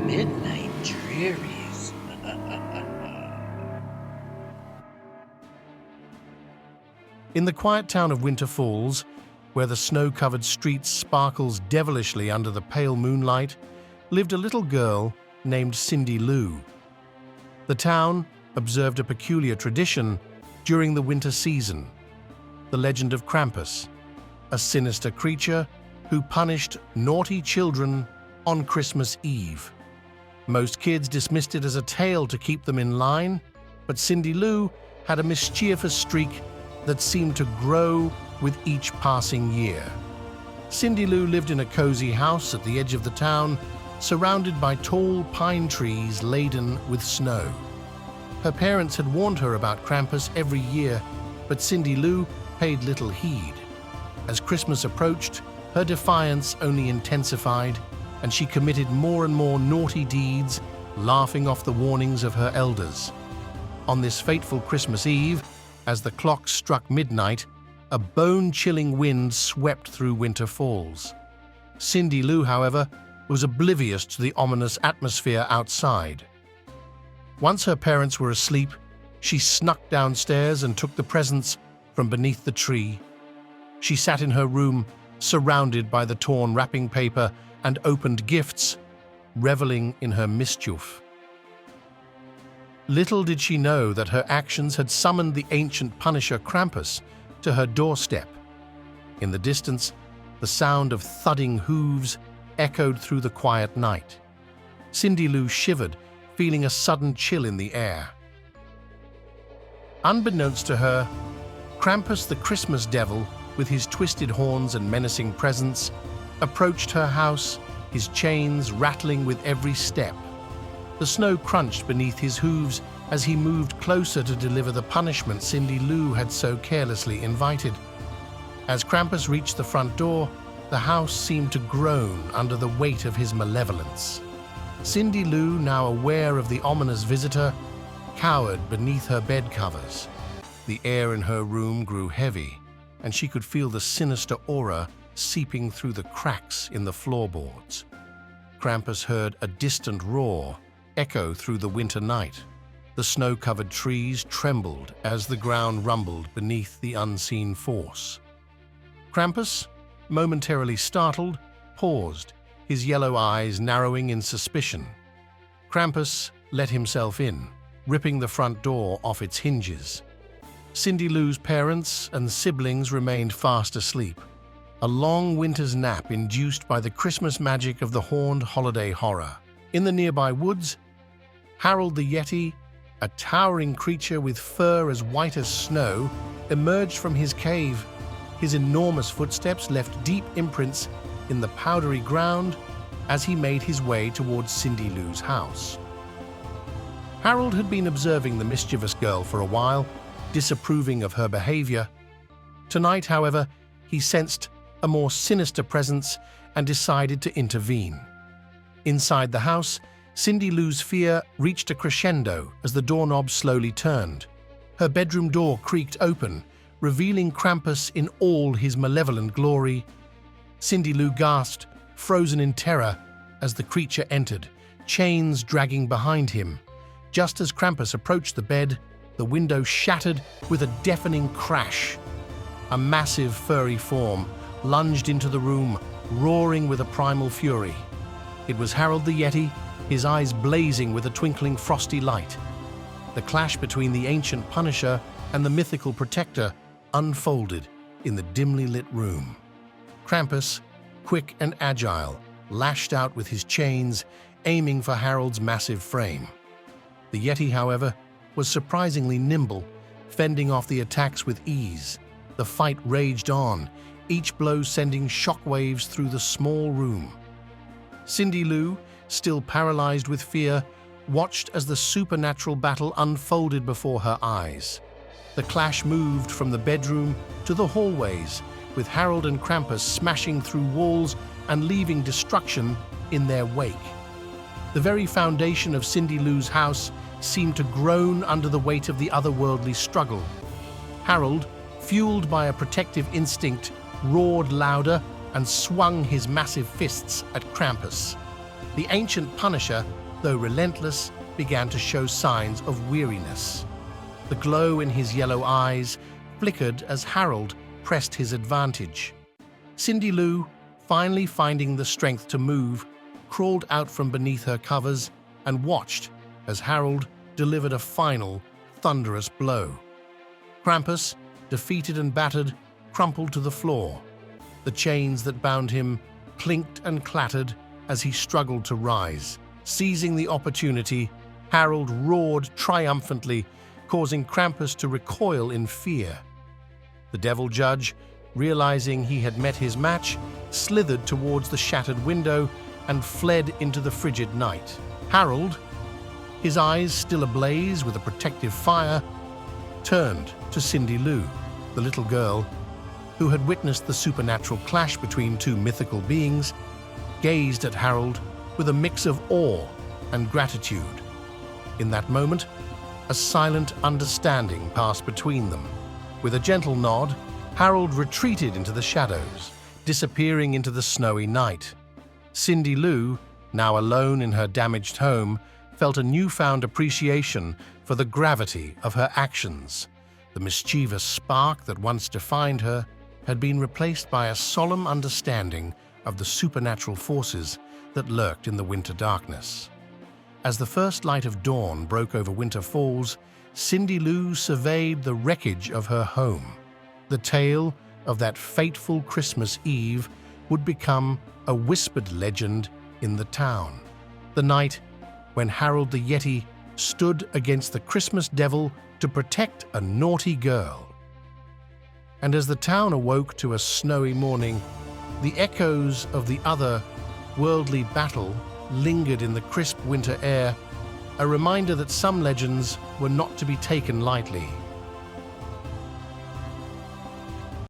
Midnight Drearies. In the quiet town of Winter Falls, where the snow-covered streets sparkles devilishly under the pale moonlight, lived a little girl named Cindy Lou. The town observed a peculiar tradition during the winter season, the legend of Krampus, a sinister creature who punished naughty children on Christmas Eve. Most kids dismissed it as a tale to keep them in line, but Cindy Lou had a mischievous streak that seemed to grow with each passing year. Cindy Lou lived in a cozy house at the edge of the town, surrounded by tall pine trees laden with snow. Her parents had warned her about Krampus every year, but Cindy Lou paid little heed. As Christmas approached, her defiance only intensified, and she committed more and more naughty deeds, laughing off the warnings of her elders. On this fateful Christmas Eve, as the clock struck midnight, a bone-chilling wind swept through Winter Falls. Cindy Lou, however, was oblivious to the ominous atmosphere outside. Once her parents were asleep, she snuck downstairs and took the presents from beneath the tree. She sat in her room, surrounded by the torn wrapping paper and opened gifts, reveling in her mischief. Little did she know that her actions had summoned the ancient punisher Krampus to her doorstep. In the distance, the sound of thudding hooves echoed through the quiet night. Cindy Lou shivered, feeling a sudden chill in the air. Unbeknownst to her, Krampus the Christmas devil, with his twisted horns and menacing presence, approached her house, his chains rattling with every step. The snow crunched beneath his hooves as he moved closer to deliver the punishment Cindy Lou had so carelessly invited. As Krampus reached the front door, the house seemed to groan under the weight of his malevolence. Cindy Lou, now aware of the ominous visitor, cowered beneath her bed covers. The air in her room grew heavy, and she could feel the sinister aura seeping through the cracks in the floorboards. Krampus heard a distant roar echo through the winter night. The snow-covered trees trembled as the ground rumbled beneath the unseen force. Krampus, momentarily startled, paused, his yellow eyes narrowing in suspicion. Krampus let himself in, ripping the front door off its hinges. Cindy Lou's parents and siblings remained fast asleep, a long winter's nap induced by the Christmas magic of the horned holiday horror. In the nearby woods, Harold the Yeti, a towering creature with fur as white as snow, emerged from his cave. His enormous footsteps left deep imprints in the powdery ground as he made his way towards Cindy Lou's house. Harold had been observing the mischievous girl for a while, disapproving of her behavior. Tonight, however, he sensed a more sinister presence and decided to intervene. Inside the house, Cindy Lou's fear reached a crescendo as the doorknob slowly turned. Her bedroom door creaked open, revealing Krampus in all his malevolent glory. Cindy Lou gasped, frozen in terror, as the creature entered, chains dragging behind him. Just as Krampus approached the bed, the window shattered with a deafening crash. A massive furry form lunged into the room, roaring with a primal fury. It was Harold the Yeti, his eyes blazing with a twinkling frosty light. The clash between the ancient punisher and the mythical protector unfolded in the dimly lit room. Krampus, quick and agile, lashed out with his chains, aiming for Harold's massive frame. The Yeti, however, was surprisingly nimble, fending off the attacks with ease. The fight raged on, each blow sending shockwaves through the small room. Cindy Lou, still paralyzed with fear, watched as the supernatural battle unfolded before her eyes. The clash moved from the bedroom to the hallways, with Harold and Krampus smashing through walls and leaving destruction in their wake. The very foundation of Cindy Lou's house seemed to groan under the weight of the otherworldly struggle. Harold, fueled by a protective instinct, roared louder and swung his massive fists at Krampus. The ancient Punisher, though relentless, began to show signs of weariness. The glow in his yellow eyes flickered as Harold pressed his advantage. Cindy Lou, finally finding the strength to move, crawled out from beneath her covers and watched as Harold delivered a final, thunderous blow. Krampus, defeated and battered, crumpled to the floor. The chains that bound him clinked and clattered as he struggled to rise. Seizing the opportunity, Harold roared triumphantly, causing Krampus to recoil in fear. The devil judge, realizing he had met his match, slithered towards the shattered window and fled into the frigid night. Harold, his eyes still ablaze with a protective fire, turned to Cindy Lou, the little girl who had witnessed the supernatural clash between two mythical beings, gazed at Harold with a mix of awe and gratitude. In that moment, a silent understanding passed between them. With a gentle nod, Harold retreated into the shadows, disappearing into the snowy night. Cindy Lou, now alone in her damaged home, felt a newfound appreciation for the gravity of her actions. The mischievous spark that once defined her had been replaced by a solemn understanding of the supernatural forces that lurked in the winter darkness. As the first light of dawn broke over Winter Falls, Cindy Lou surveyed the wreckage of her home. The tale of that fateful Christmas Eve would become a whispered legend in the town. The night when Harold the Yeti stood against the Christmas devil to protect a naughty girl. And as the town awoke to a snowy morning, the echoes of the other worldly battle lingered in the crisp winter air, a reminder that some legends were not to be taken lightly.